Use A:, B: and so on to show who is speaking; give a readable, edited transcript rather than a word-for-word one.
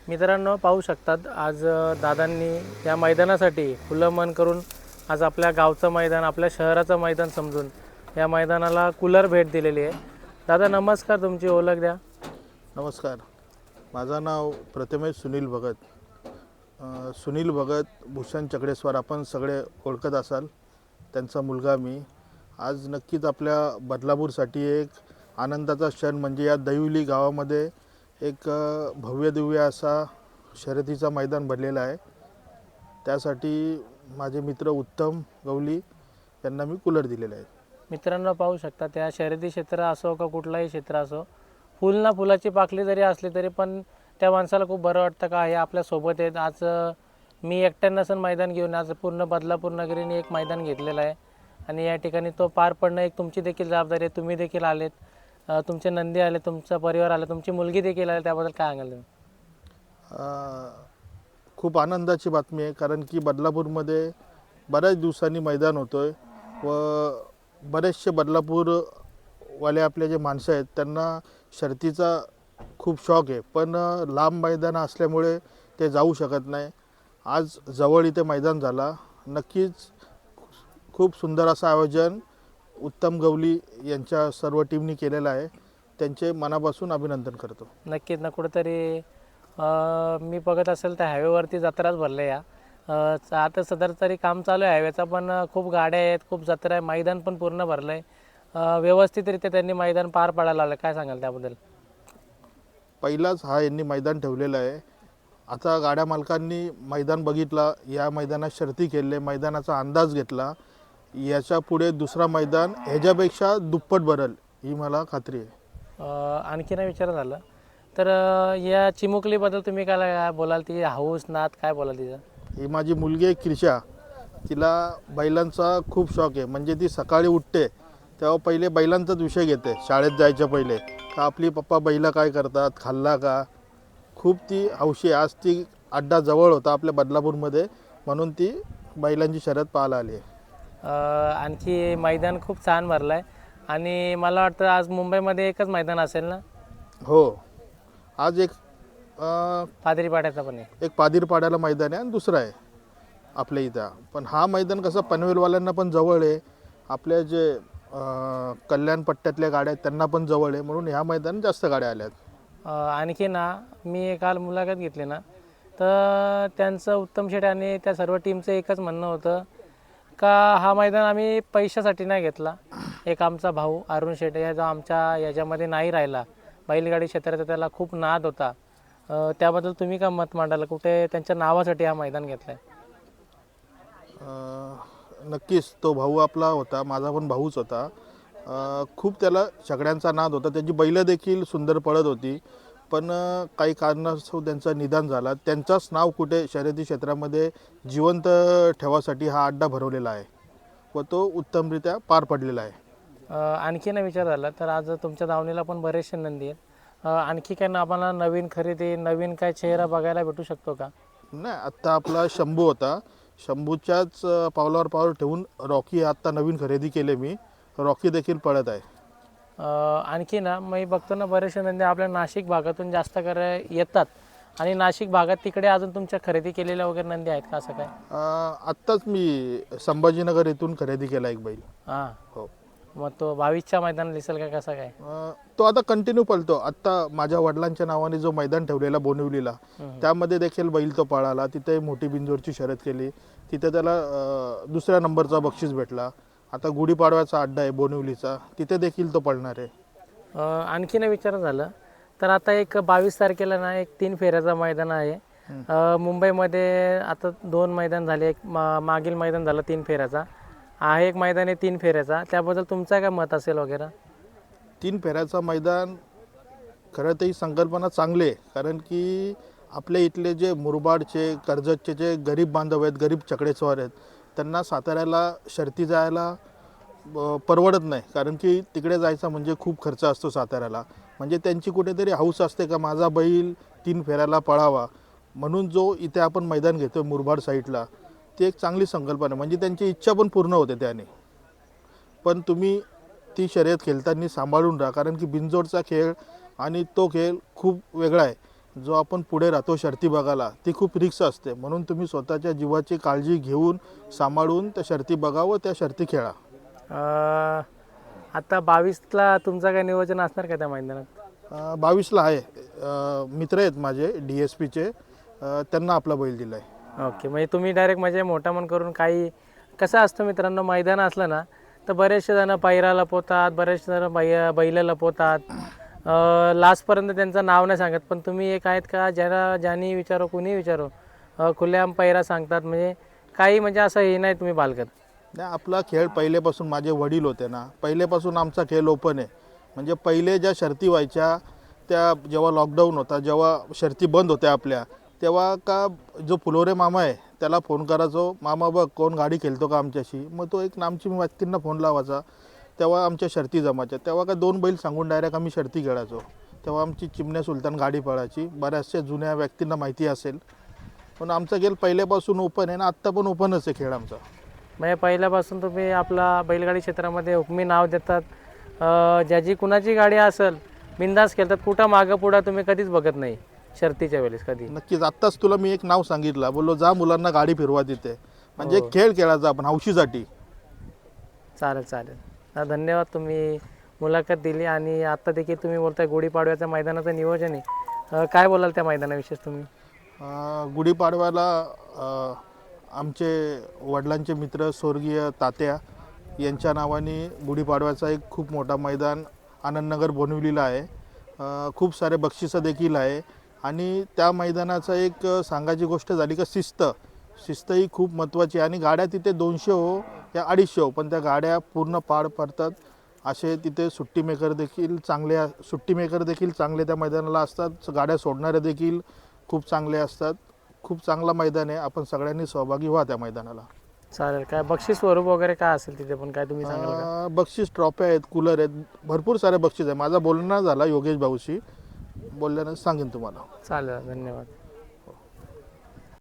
A: मित्रांनो पाहू शकतात आज दादांनी या मैदानासाठी खुलं मन करून आज आपल्या गावचं मैदान आपल्या शहराचं मैदान समजून या मैदानाला कूलर भेट दिलेली आहे। दादा नमस्कार, तुमची ओळख द्या।
B: नमस्कार, माझं नाव प्रथमेश सुनील भगत। सुनील भगत भूषण चक्रेश्वर आपण सगळे ओळखत असाल, त्यांचा मुलगा मी। आज नक्कीच आपल्या बदलापूरसाठी एक आनंदाचा क्षण म्हणजे या दैवली गावामध्ये एक भव्य दिव्य असा शर्यतीचा मैदान भरलेला आहे। त्यासाठी माझे मित्र उत्तम गवली यांना मी कूलर दिलेला आहे।
A: मित्रांनो पाहू शकता त्या शर्यती क्षेत्र असो का कुठलाही क्षेत्र असो, फुल ना फुलाची पाकळी जरी असली तरी पण त्या माणसाला खूप बरं वाटतं का हे आपल्या सोबत आहेत। आज मी एकट्यानं नसन मैदान घेऊन आज पूर्ण बदलापूर नगरीने एक मैदान घेतलेलं आहे आणि या ठिकाणी तो पार पडणं एक तुमची देखील जबाबदारी आहे। तुम्ही देखील आलेत, तुमचे नंदी आले, तुमचा परिवार आला, तुमची मुलगी देखील आली, त्याबद्दल काय सांगाल तुम्ही?
B: खूप आनंदाची बातमी आहे, कारण की बदलापूरमध्ये बऱ्याच दिवसांनी मैदान होतोय व बरेचसे बदलापूरवाले आपले जे माणसं आहेत त्यांना शर्यतीचा खूप शौक आहे, पण लांब मैदान असल्यामुळे ते जाऊ शकत नाही। आज जवळ इथे मैदान झाला, नक्कीच खूप सुंदर असं आयोजन उत्तम गवली यांच्या सर्व टीमनी केलेलं आहे। त्यांचे मनापासून अभिनंदन करतो।
A: नक्कीच ना, कुठेतरी मी बघत असेल तर हायवेवरती जत्राच भरले या आता सदर तरी काम चालू आहे हायवेचा, पण खूप गाड्या आहेत, खूप जत्रा आहे, मैदान पण पूर्ण भरलं आहे। व्यवस्थितरित्या त्यांनी मैदान पार पाडायला लावलं, काय सांगाल त्याबद्दल?
B: पहिलाच हा यांनी मैदान ठेवलेलं आहे। आता गाड्या मालकांनी मैदान बघितला, या मैदानात शर्ती खेळले, मैदानाचा अंदाज घेतला, याच्या पुढे दुसरा मैदान ह्याच्यापेक्षा दुप्पट भरेल ही मला खात्री आहे।
A: आणखी नाही विचार झालं तर या चिमुकलीबद्दल तुम्ही काय बोलाल? ती हाऊस नाद काय बोलाल तिचं?
B: ही माझी मुलगी आहे क्रिशा, तिला बैलांचा खूप शौक आहे। म्हणजे ती सकाळी उठते तेव्हा पहिले बैलांचाच विषय घेते, शाळेत जायच्या पहिले का आपली पप्पा बैला काय करतात, खाल्ला का। खूप ती हौशी आहे। आज ती अड्डा जवळ होता आपल्या बदलापूरमध्ये, म्हणून ती बैलांची शर्यत पाहायला आली आहे।
A: आणखी मैदान खूप छान भरलं आहे आणि मला वाटतं आज मुंबईमध्ये एकच मैदान असेल ना?
B: हो, आज एक
A: पादरीपाड्याचं पण आहे,
B: एक पादरीपाड्याला मैदान आहे आणि दुसरं आहे आपल्या इथं। पण हा मैदान कसं पनवेलवाल्यांना पण जवळ आहे, आपल्या जे कल्याण पट्ट्यातल्या गाड्या आहेत त्यांना पण जवळ आहे, म्हणून ह्या मैदानात जास्त गाड्या आल्या आहेत।
A: आणखी ना मी काल मुलाखत घेतली ना, तर त्यांचं उत्तम शेठ आणि त्या सर्व टीमचं एकच म्हणणं होतं का हा मैदान आम्ही पैशासाठी नाही घेतला। एक आमचा भाऊ अरुण शेठ या जो आमच्या याच्यामध्ये नाही राहिला, बैलगाडी क्षेत्राचा त्याला खूप नाद होता, त्याबद्दल तुम्ही का मत मांडाल? कुठे त्यांच्या नावासाठी हा मैदान घेतला आहे?
B: नक्कीच तो भाऊ आपला होता, माझा पण भाऊच होता। खूप त्याला सगळ्यांचा नाद होता, त्याची बैलं देखील सुंदर पळत होती, पण काही कारणास्तव त्यांचं निधन झालं। त्यांचंच नाव कुठे शर्यती क्षेत्रामध्ये जिवंत ठेवासाठी हा अड्डा भरवलेला आहे व तो उत्तमरित्या पार पडलेला आहे।
A: आणखी नाही विचार झाला तर आज तुमच्या दावणीला पण बरेचसे नंदी आहेत, आणखी काय ना आम्हाला नवीन खरेदी नवीन काय चेहरा बघायला भेटू शकतो का?
B: नाही, आत्ता आपला शंभू होता, शंभूच्याच पावलावर पाऊल ठेवून रॉकी आत्ता नवीन खरेदी केले मी, रॉकी देखील पळत आहे।
A: आणखी ना मी बघतो ना बरेचसे नंदी आपल्या नाशिक भागातून जास्त येतात आणि नाशिक भागात तिकडे अजून तुमच्या खरेदी केलेल्या वगैरे नंदी आहेत का असं काय?
B: आत्ताच मी संभाजीनगर येथून खरेदी केला एक बैल।
A: हां,
B: हो।
A: मग तो 22च्या मैदानात दिसेल का कसं काय?
B: तो आता कंटिन्यू पळतो। आत्ता माझ्या वडिलांच्या नावाने जो मैदान ठेवलेला बोनिवलीला, त्यामध्ये देखील बैल तो पळाला, तिथे मोठी बिंजोरची शर्यत केली, तिथे त्याला दुसऱ्या नंबरचा बक्षीस भेटला। आता गुढीपाडव्याचा अड्डा आहे बोनिवलीचा, तिथे देखील तो पळणार आहे।
A: आणखी नाही विचार झालं तर आता एक 22 तारखेला ना एक 3 फेऱ्याचा मैदान आहे मुंबईमध्ये। आता 2 मैदान झाले, एक मागील मैदान झालं 3 फेऱ्याचा, हा एक मैदान आहे 3 फेऱ्याचा, त्याबद्दल तुमचं काय मत असेल वगैरे?
B: 3 फेऱ्याचा मैदान खरं तर ही संकल्पना चांगली आहे, कारण की आपल्या इथले जे मुरबाडचे कर्जतचे जे गरीब बांधव आहेत, गरीब चकडेस्वार आहेत, त्यांना साताऱ्याला शर्ती जायला परवडत नाही, कारण की तिकडे जायचा म्हणजे खूप खर्च असतो साताऱ्याला। म्हणजे त्यांची कुठेतरी हौस असते का माझा बैल 3 फेऱ्याला पळावा, म्हणून जो इथे आपण मैदान घेतो मुरबाड साईडला, ती एक चांगली संकल्पना, म्हणजे त्यांची इच्छा पण पूर्ण होते त्याने। पण तुम्ही ती शर्यत खेळताना सांभाळून राहा, कारण की बिनजोडचा खेळ आणि तो खेळ खूप वेगळा आहे। जो आपण पुढे राहतो शर्ती बघायला ती खूप रिक्स असते, म्हणून तुम्ही स्वतःच्या जीवाची काळजी घेऊन सांभाळून त्या शर्ती बघा व त्या शर्ती खेळा.
A: आता 22ला तुमचं काय नियोजन असणार का त्या मैदानात?
B: 22ला आहे. मित्र आहेत माझे DSPचे, त्यांना आपला बैल दिला आहे.
A: ओके, म्हणजे तुम्ही डायरेक्ट म्हणजे मोठा मन करून काही कसं असतं मित्रांनो, मैदान असलं ना तर बरेचसे जण पायरा लपवतात, बरेचसे जण बैल लपवतात, लास्टपर्यंत त्यांचं नाव नाही सांगत. पण तुम्ही एक आहेत का ज्यांनी विचारो कुणी विचारो खुलेआम पायरा सांगतात, म्हणजे काही म्हणजे असं हे नाही तुम्ही बालगत.
B: नाही, आपला खेळ पहिलेपासून माझे वडील होते ना, पहिलेपासून आमचा खेळ ओपन आहे. म्हणजे पहिले ज्या शर्ती व्हायच्या त्या जेव्हा लॉकडाऊन होता, जेव्हा शर्ती बंद होत्या आपल्या, तेव्हा का जो फुलोरे मामा आहे त्याला फोन करायचो, मामा बघ कोण गाडी खेळतो का आमच्याशी. मग तो एक नामची व्यक्तींना फोन लावायचा, तेव्हा आमच्या शर्ती जमायच्या. तेव्हा का 2 बैल सांगून डायरेक्ट आम्ही शर्ती खेळायचो. तेव्हा आमची चिमण्या सुलतान गाडी पळायची, बऱ्याचशा जुन्या व्यक्तींना माहिती असेल. पण आमचा खेळ पहिल्यापासून ओपन आहे ना, आत्ता पण ओपनच आहे खेळ आमचा.
A: म्हणजे पहिल्यापासून तुम्ही आपला बैलगाडी क्षेत्रामध्ये हुकमी नाव देतात. ज्याची कुणाची गाडी असेल बिंदास खेळतात, कुठं मागं पुढं तुम्ही कधीच बघत नाही शर्तीच्या वेळेस कधी.
B: नक्कीच. आत्ताच तुला मी एक नाव सांगितलं, बोललो जा मुलांना गाडी फिरवा तिथे, म्हणजे खेळ खेळायचा आपण हौशीसाठी.
A: चालेल चालेल. धन्यवाद, तुम्ही मुलाखत दिली. आणि आत्ता देखील तुम्ही बोलताय गुढीपाडव्याच्या मैदानाचं नियोजन आहे, काय बोलाल त्या मैदानाविषयी तुम्ही?
B: गुढीपाडव्याला आमचे वडिलांचे मित्र स्वर्गीय तात्या यांच्या नावाने गुढीपाडव्याचा एक खूप मोठा मैदान आनंदनगर बनविलेला आहे. खूप सारे बक्षिसं देखील आहे. आणि त्या मैदानाचा एक सांगायची गोष्ट झाली का शिस्त ही खूप महत्त्वाची आहे. आणि गाड्या तिथे 200 हो या 250 हो, पण त्या गाड्या पूर्ण पार पडतात. असे तिथे सुट्टी मेकर देखील चांगले त्या मैदानाला असतात. गाड्या सोडणारे देखील खूप चांगले असतात. खूप चांगला मैदान आहे, आपण सगळ्यांनी सहभागी व्हा त्या मैदानाला.
A: चालेल. काय बक्षीस स्वरूप वगैरे काय असेल तिथे पण काय तुम्ही सांगाल का?
B: बक्षीस ट्रॉफ्या आहेत, कूलर आहेत, भरपूर सारे बक्षीस आहे. माझा बोलणं झाला योगेश भाऊशी, बोलल्यानं सांगेन तुम्हाला.
A: चालेल, धन्यवाद.